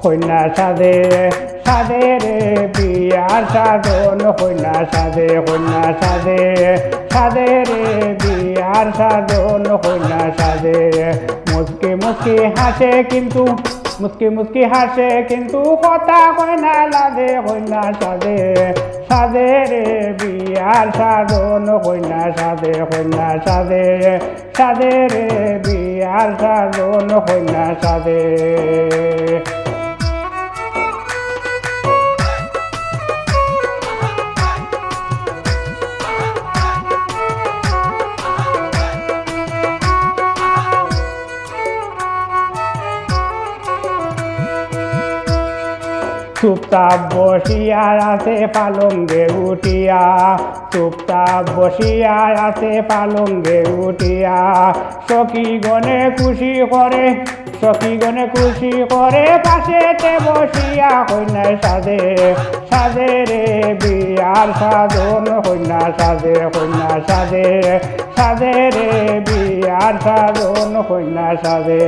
কন্যা সাজে সাজে রে বিয়ার সাজন কন্যা সাজে সাজে রে বিয়ার সাজন কন্যা সাজে মুস্কি মুস্কি হাসে কিন্তু মুস্কি মুস্কি হাসে কিন্তু কথা কয় না লাজে কন্যা সাজে সাজে রে বিয়ার সাজন কন্যা সাজে সাজে রে বিয়ার সাজন কন্যা সাজে চুপচাপ বসিয়া আছে পালঙ্গে উঠিয়া চুপচাপ বসিয়া আছে পালঙ্গে উঠিয়া সখী গনে খুশি করে পাশেতে বসিয়া কন্যায় সাজে রে বিয়ার সাজন কন্যা সাজে রে বিয়ার সাজন কন্যা সাজে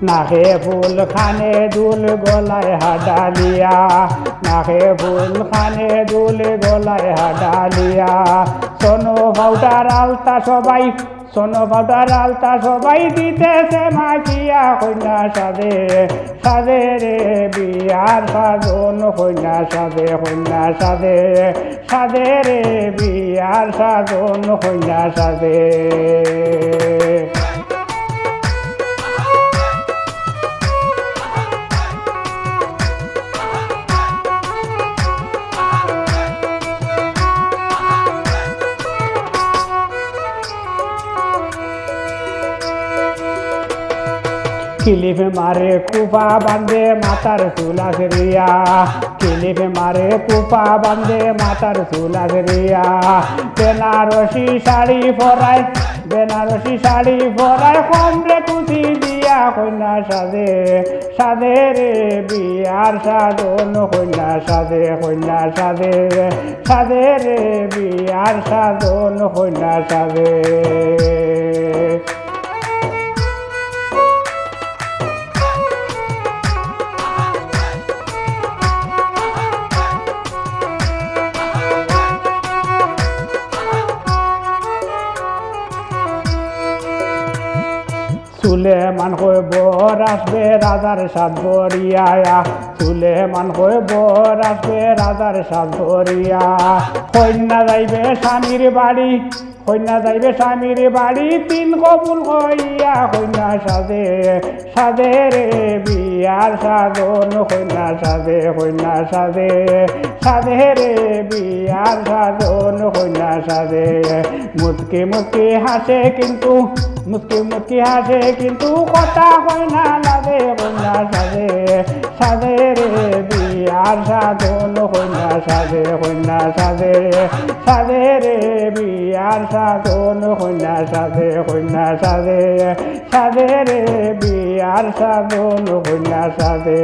নাকে ফুল খানে দুল গলায় হাডালিয়া নাকে ফুল খানে দুল গলায় হাডালিয়া সোনো পাউডার আলতা সবাই দিতেছে মাখিয়া কন্যা সাজে রে বিয়ার সাজন কন্যা সাজে রে বিয়ার সাজন কন্যা সাজে কিলিপ মারে কুপা বান্ধে মাতার চুলা ফেরিয়া কিলিপ মারে কুপা বান্ধে মাতার চুলা ফেরিয়া বেনারসি শাড়ি পরায় কমরে কুচি দিয়া কন্যা সাজে রে বিয়ার সাজন কন্যা সাজে রে বিয়ার সাজন কন্যা সাজে সুলেমান কই বর আসবে রাজার সাত ভরিয়া সুলেমান কই বর আসবে রাজার সাত ভরিয়া কন্যা যাইবে স্বামীর বাড়ি তিন কবুল হইয়া কন্যা সাজে রে বিয়ার সাজন কন্যা সাজে রে বিয়ার সাজন কন্যা সাজে মুচকি মুচকি হাসে কিন্তু কথা হয় না লাগে কন্যা সাজে রে বিয়ার সাজন কন্যা সাজে রে বিয়ার সাজন কন্যা সাজে রে বিয়ার সাজন কন্যা সাজে